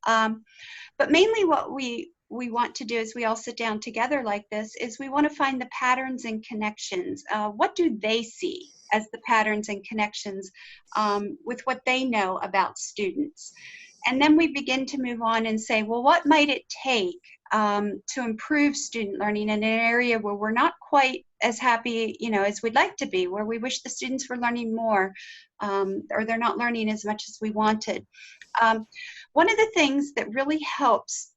But mainly what we want to do as we all sit down together like this is we want to find the patterns and connections. What do they see as the patterns and connections with what they know about students? And then we begin to move on and say, well, what might it take to improve student learning in an area where we're not quite as happy, you know, as we'd like to be, where we wish the students were learning more, or they're not learning as much as we wanted. One of the things that really helps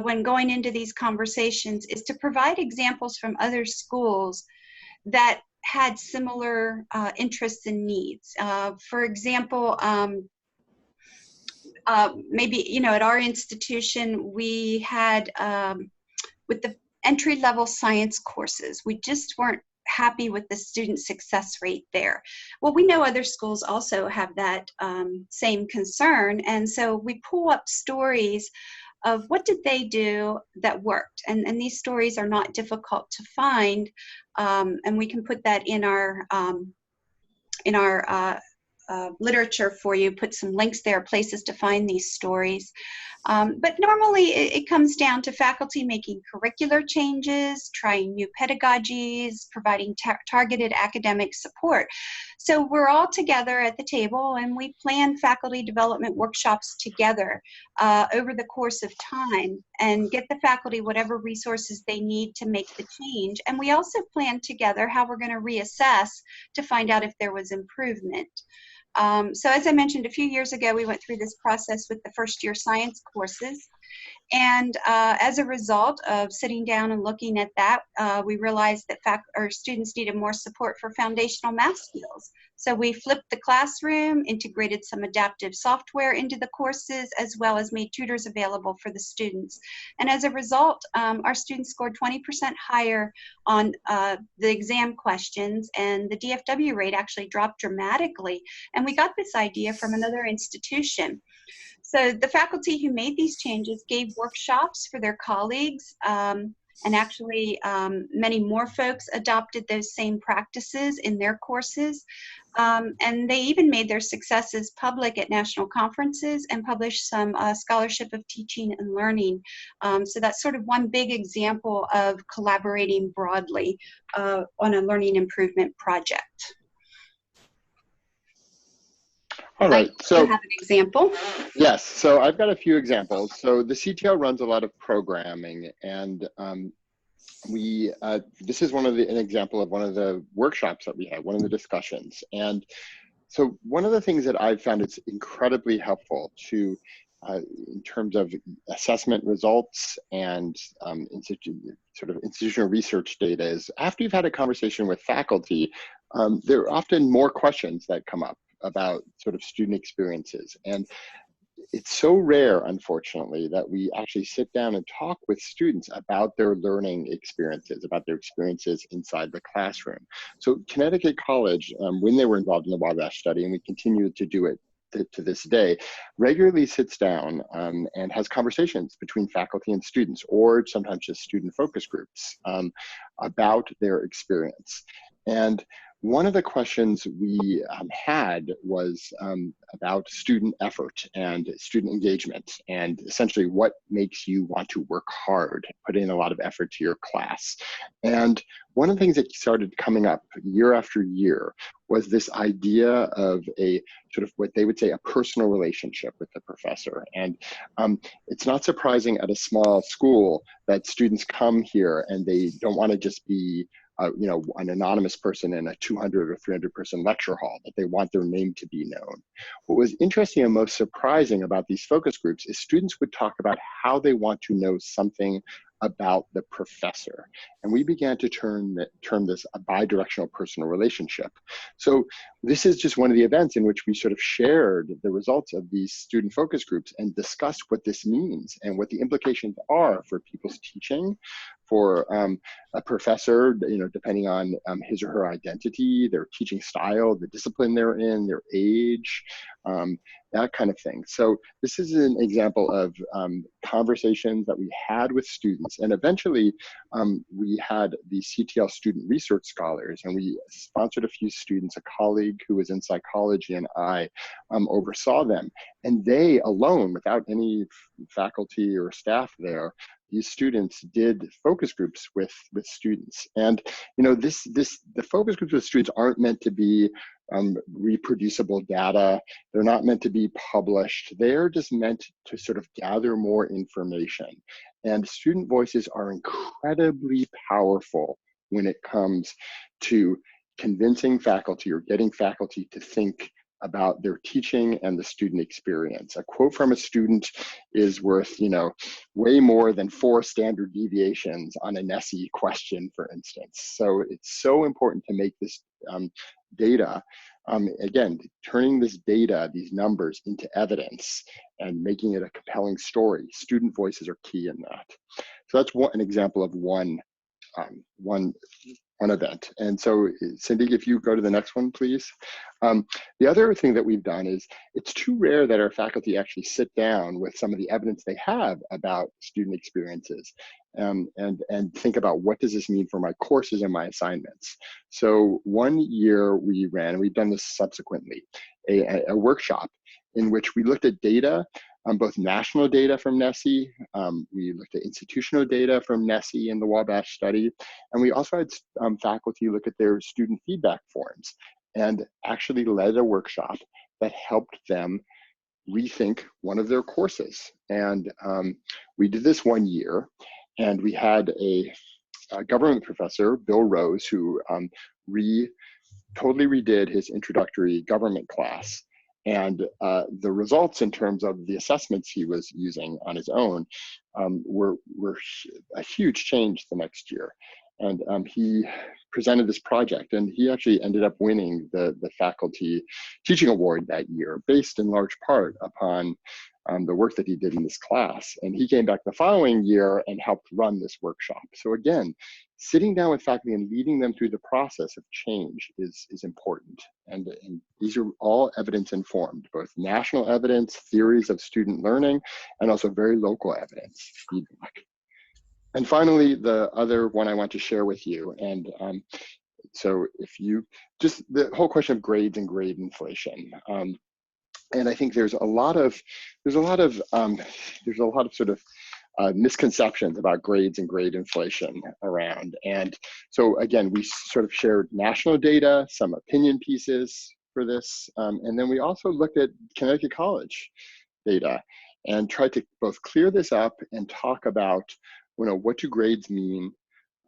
when going into these conversations is to provide examples from other schools that had similar interests and needs. For example, maybe, you know, at our institution, we had, with the entry-level science courses, we just weren't happy with the student success rate there. Well, we know other schools also have that same concern, and so we pull up stories of what did they do that worked, and these stories are not difficult to find, and we can put that in our literature for you, put some links there, places to find these stories. But normally it comes down to faculty making curricular changes, trying new pedagogies, providing targeted academic support. So we're all together at the table and we plan faculty development workshops together over the course of time and get the faculty whatever resources they need to make the change. And we also plan together how we're going to reassess to find out if there was improvement. So as I mentioned, a few years ago, we went through this process with the first-year science courses. And as a result of sitting down and looking at that, we realized that our students needed more support for foundational math skills. So we flipped the classroom, integrated some adaptive software into the courses, as well as made tutors available for the students. And as a result, our students scored 20% higher on the exam questions, and the DFW rate actually dropped dramatically. And we got this idea from another institution. So the faculty who made these changes gave workshops for their colleagues, and actually many more folks adopted those same practices in their courses. And they even made their successes public at national conferences and published some scholarship of teaching and learning. So that's sort of one big example of collaborating broadly on a learning improvement project. All right, So you have an example. Yes, so I've got a few examples. So the CTL runs a lot of programming, and this is an example of one of the workshops that we had, one of the discussions. And so one of the things that I've found it's incredibly helpful to, in terms of assessment results and institutional research data, is after you've had a conversation with faculty, there are often more questions that come up about sort of student experiences. And it's so rare, unfortunately, that we actually sit down and talk with students about their learning experiences, about their experiences inside the classroom. So Connecticut College, when they were involved in the Wabash study, and we continue to do it to this day, regularly sits down and has conversations between faculty and students, or sometimes just student focus groups, about their experience. And one of the questions we had was about student effort and student engagement, and essentially what makes you want to work hard, put in a lot of effort to your class. And one of the things that started coming up year after year was this idea of a sort of what they would say a personal relationship with the professor. And it's not surprising at a small school that students come here and they don't want to just be an anonymous person in a 200 or 300 person lecture hall, that they want their name to be known. What was interesting and most surprising about these focus groups is students would talk about how they want to know something about the professor. And we began to term this a bidirectional personal relationship. So this is just one of the events in which we sort of shared the results of these student focus groups and discussed what this means and what the implications are for people's teaching, for a professor, depending on his or her identity, their teaching style, the discipline they're in, their age, that kind of thing. So this is an example of conversations that we had with students. And eventually we had the CTL student research scholars, and we sponsored a few students. A colleague who was in psychology and I oversaw them. And they alone, without any faculty or staff there, these students did focus groups with students. And the focus groups with students aren't meant to be reproducible data. They're not meant to be published. They're just meant to sort of gather more information. And student voices are incredibly powerful when it comes to convincing faculty or getting faculty to think about their teaching and the student experience. A quote from a student is worth, way more than 4 standard deviations on a NESI question, for instance. So it's so important to make this data, again, turning this data, these numbers, into evidence and making it a compelling story. Student voices are key in that. So that's an example of one event. And so Cindy, if you go to the next one, please. The other thing that we've done is it's too rare that our faculty actually sit down with some of the evidence they have about student experiences and think about what does this mean for my courses and my assignments. So one year we ran, and we've done this subsequently, a workshop in which we looked at data, both national data from NESI, we looked at institutional data from NESI in the Wabash study, and we also had faculty look at their student feedback forms and actually led a workshop that helped them rethink one of their courses. And we did this one year, and we had a government professor, Bill Rose, who totally redid his introductory government class. And the results in terms of the assessments he was using on his own were a huge change the next year. And he presented this project, and he actually ended up winning the faculty teaching award that year, based in large part upon the work that he did in this class. And he came back the following year and helped run this workshop. So again, sitting down with faculty and leading them through the process of change is important. And these are all evidence informed, both national evidence, theories of student learning, and also very local evidence, feedback. And finally, the other one I want to share with you, and so if you, just the whole question of grades and grade inflation. And I think there's a lot of sort of misconceptions about grades and grade inflation around. And so again, we sort of shared national data, some opinion pieces, for this. And then we also looked at Connecticut College data and tried to both clear this up and talk about, what do grades mean,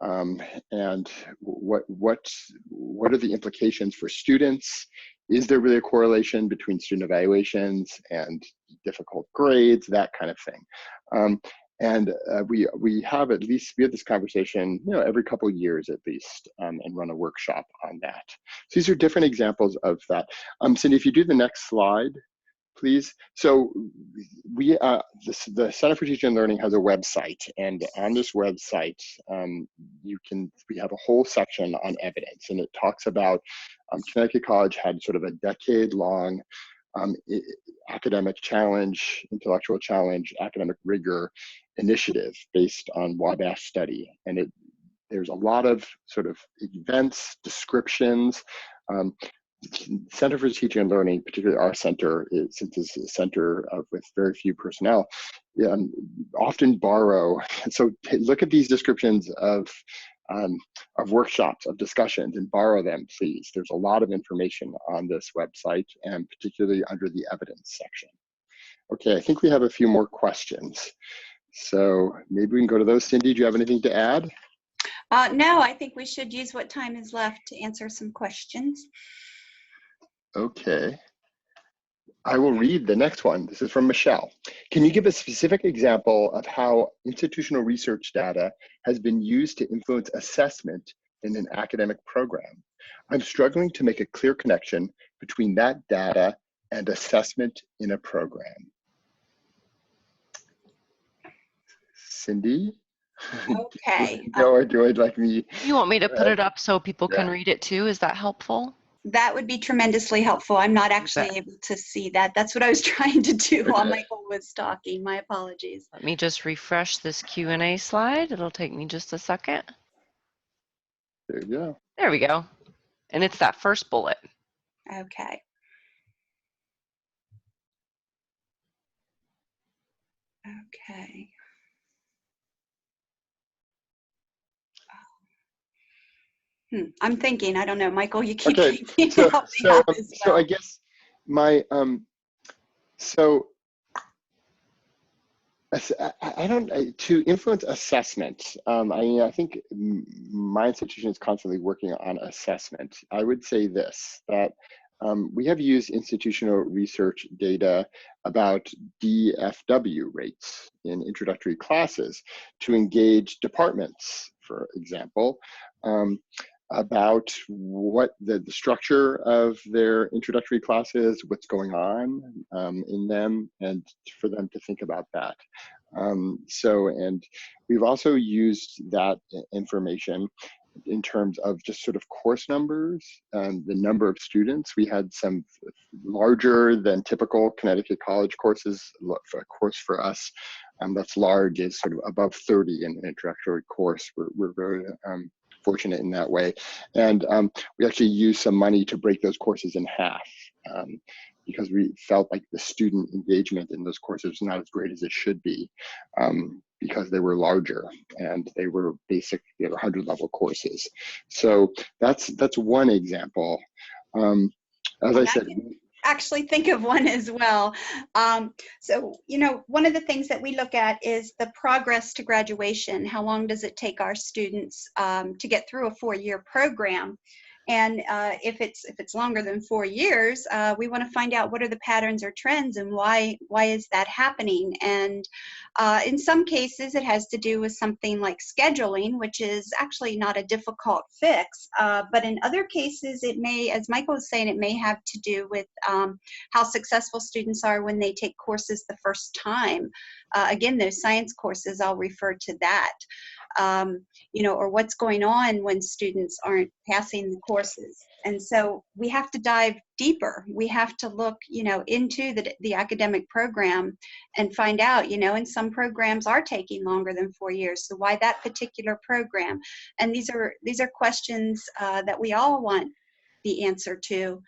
and what are the implications for students? Is there really a correlation between student evaluations and difficult grades, that kind of thing? And we have this conversation, every couple of years at least, and run a workshop on that. So these are different examples of that. Cindy, if you do the next slide, please. So we, the Center for Teaching and Learning has a website, and on this website, we have a whole section on evidence, and it talks about Connecticut College had sort of a decade-long academic challenge, intellectual challenge, academic rigor initiative based on Wabash study. And there's a lot of sort of events, descriptions. Center for Teaching and Learning, particularly our center, since it's a center with very few personnel, often borrow. So look at these descriptions of workshops, of discussions, and borrow them, please. There's a lot of information on this website, and particularly under the evidence section. Okay, I think we have a few more questions. So maybe we can go to those. Cindy, do you have anything to add? No, I think we should use what time is left to answer some questions. Okay. I will read the next one. This is from Michelle. Can you give a specific example of how institutional research data has been used to influence assessment in an academic program? I'm struggling to make a clear connection between that data and assessment in a program. Cindy? Okay. Or do I like me? You want me to put it up so people can read it too? Is that helpful? That would be tremendously helpful. I'm not actually able to see that. That's what I was trying to do while Michael was talking. My apologies. Let me just refresh this Q&A slide. It'll take me just a second. There you go. There we go. And it's that first bullet. Okay. Okay. I'm thinking, I don't know, Michael, you keep thinking. So I guess my, to influence assessment, I think my institution is constantly working on assessment. I would say this, that we have used institutional research data about DFW rates in introductory classes to engage departments, for example, about what the structure of their introductory classes, what's going on in them, and for them to think about that. And we've also used that information in terms of just sort of course numbers, the number of students. We had some larger than typical Connecticut College courses. A course for us that's large is sort of above 30 in an introductory course. We're very fortunate in that way. And we actually used some money to break those courses in half because we felt like the student engagement in those courses was not as great as it should be because they were larger and they were basic, 100-level courses. So that's one example. As I said, actually think of one as well. So, one of the things that we look at is the progress to graduation. How long does it take our students to get through a 4-year program? And if it's longer than 4 years, we want to find out what are the patterns or trends and why is that happening. And in some cases, it has to do with something like scheduling, which is actually not a difficult fix. But in other cases, it may, as Michael was saying, it may have to do with how successful students are when they take courses the first time. Again, those science courses, I'll refer to that. Or what's going on when students aren't passing the courses. And so we have to dive deeper. We have to look, into the academic program and find out, and some programs are taking longer than 4 years. So why that particular program? And these are questions that we all want the answer to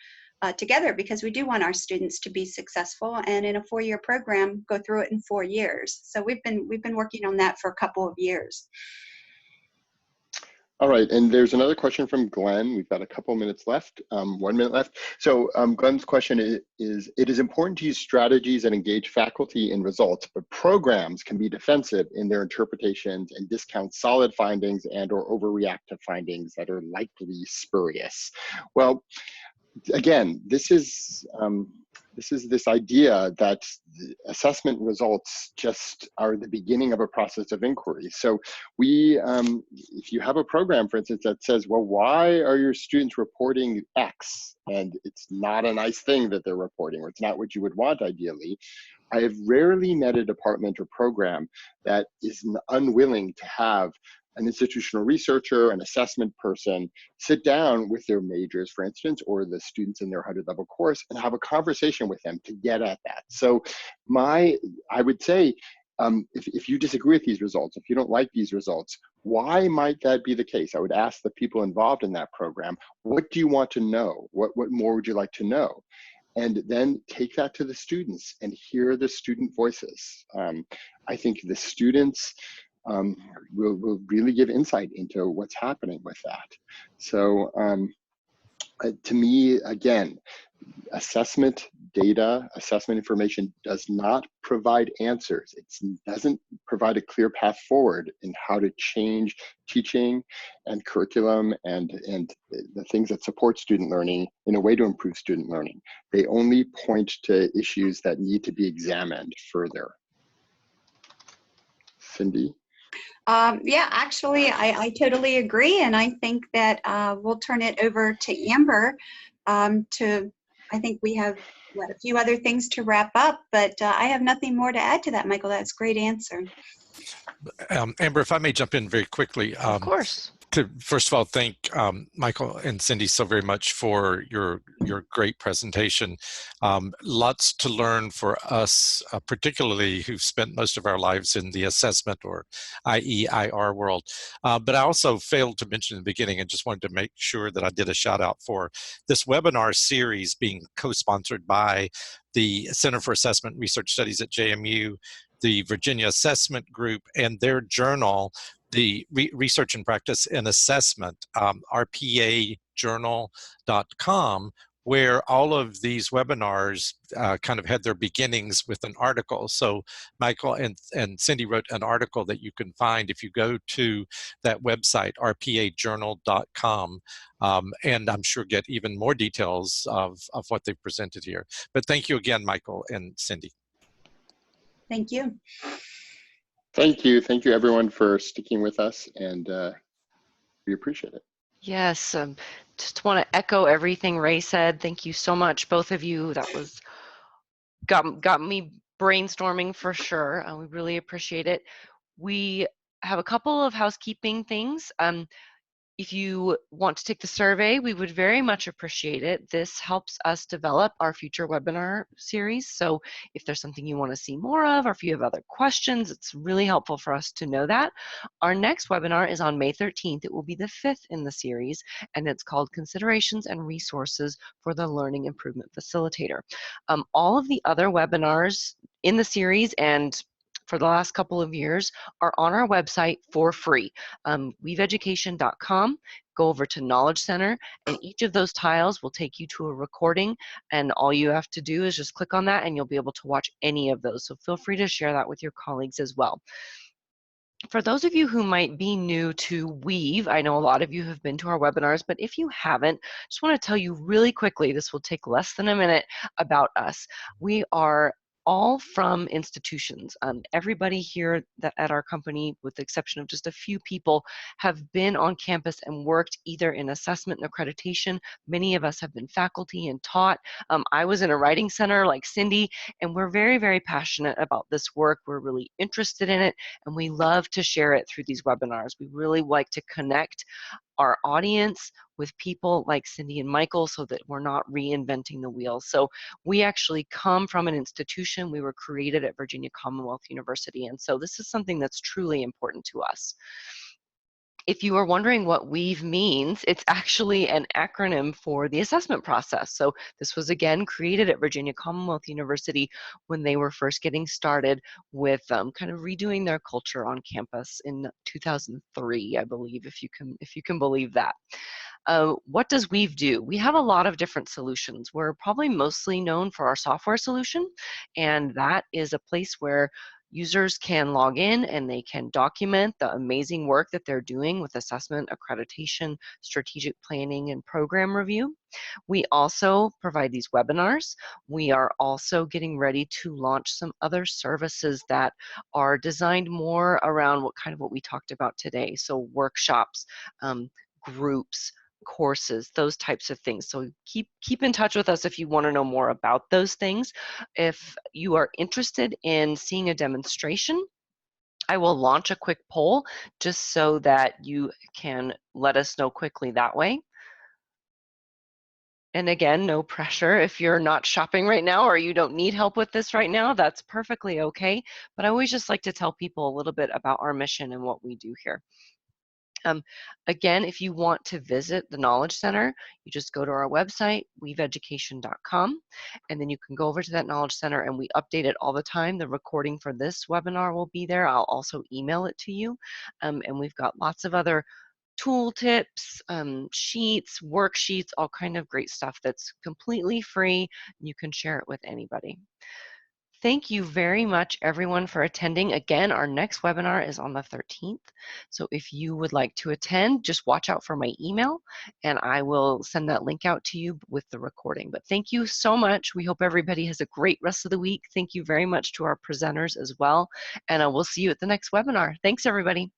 together, because we do want our students to be successful, and in a 4-year program, go through it in 4 years. So we've been working on that for a couple of years. All right, and there's another question from Glenn. We've got a couple minutes left, 1 minute left. So Glenn's question is, it is important to use strategies that engage faculty in results, but programs can be defensive in their interpretations and discount solid findings and or overreact to findings that are likely spurious. Well, again, this is this idea that assessment results just are the beginning of a process of inquiry. So if you have a program, for instance, that says, well, why are your students reporting X? And it's not a nice thing that they're reporting, or it's not what you would want ideally. I have rarely met a department or program that is unwilling to have an institutional researcher, an assessment person, sit down with their majors, for instance, or the students in their 100-level course and have a conversation with them to get at that. So I would say, if you disagree with these results, if you don't like these results, why might that be the case? I would ask the people involved in that program, what do you want to know? What more would you like to know? And then take that to the students and hear the student voices. I think the students will really give insight into what's happening with that. So to me, again, assessment data, assessment information does not provide answers. It doesn't provide a clear path forward in how to change teaching and curriculum and the things that support student learning in a way to improve student learning. They only point to issues that need to be examined further. Cindy? Yeah, actually, I totally agree. And I think that we'll turn it over to Amber I think we have a few other things to wrap up, but I have nothing more to add to that, Michael. That's a great answer. Amber, if I may jump in very quickly. Of course. To first of all thank Michael and Cindy so very much for your great presentation. Lots to learn for us, particularly who've spent most of our lives in the assessment or IEIR world. But I also failed to mention in the beginning and just wanted to make sure that I did a shout out for this webinar series being co-sponsored by the Center for Assessment and Research Studies at JMU, the Virginia Assessment Group, and their journal, the Research and Practice in Assessment, rpajournal.com, where all of these webinars kind of had their beginnings with an article. So Michael and Cindy wrote an article that you can find if you go to that website, rpajournal.com, and I'm sure get even more details of what they've presented here. But thank you again, Michael and Cindy. Thank you. Thank you. Thank you, everyone, for sticking with us, and we appreciate it. Yes, just want to echo everything Ray said. Thank you so much, both of you. That was got me brainstorming for sure. We really appreciate it. We have a couple of housekeeping things. If you want to take the survey, we would very much appreciate it. This helps us develop our future webinar series. So if there's something you want to see more of, or if you have other questions, it's really helpful for us to know that. Our next webinar is on May 13th. It will be the 5th in the series, and it's called Considerations and Resources for the Learning Improvement Facilitator. All of the other webinars in the series and for the last couple of years are on our website for free. weaveeducation.com. Go over to Knowledge Center, and each of those tiles will take you to a recording, and all you have to do is just click on that and you'll be able to watch any of those. So feel free to share that with your colleagues as well. For those of you who might be new to Weave, I know a lot of you have been to our webinars, but if you haven't, just want to tell you really quickly, this will take less than a minute, about us. We are all from institutions. Everybody here at our company, with the exception of just a few people, have been on campus and worked either in assessment and accreditation. Many of us have been faculty and taught. I was in a writing center like Cindy, and we're very, very passionate about this work. We're really interested in it, and we love to share it through these webinars. We really like to connect our audience with people like Cindy and Michael so that we're not reinventing the wheel. So we actually come from an institution. We were created at Virginia Commonwealth University, and so this is something that's truly important to us. If you are wondering what WEAVE means, it's actually an acronym for the assessment process. So this was again created at Virginia Commonwealth University when they were first getting started with kind of redoing their culture on campus in 2003, I believe, if you can believe that. What does Weave do? We have a lot of different solutions. We're probably mostly known for our software solution, and that is a place where users can log in and they can document the amazing work that they're doing with assessment, accreditation, strategic planning, and program review. We also provide these webinars. We are also getting ready to launch some other services that are designed more around what we talked about today. So workshops, groups, courses, those types of things. So keep in touch with us if you want to know more about those things. If you are interested in seeing a demonstration, I will launch a quick poll just so that you can let us know quickly that way. And again, no pressure. If you're not shopping right now or you don't need help with this right now, that's perfectly okay. But I always just like to tell people a little bit about our mission and what we do here. Again, if you want to visit the Knowledge Center, you just go to our website, weaveeducation.com, and then you can go over to that Knowledge Center, and we update it all the time. The recording for this webinar will be there. I'll also email it to you, and we've got lots of other tool tips, sheets, worksheets, all kind of great stuff that's completely free. You can share it with anybody. Thank you very much, everyone, for attending. Again, our next webinar is on the 13th. So if you would like to attend, just watch out for my email, and I will send that link out to you with the recording. But thank you so much. We hope everybody has a great rest of the week. Thank you very much to our presenters as well, and we'll see you at the next webinar. Thanks, everybody.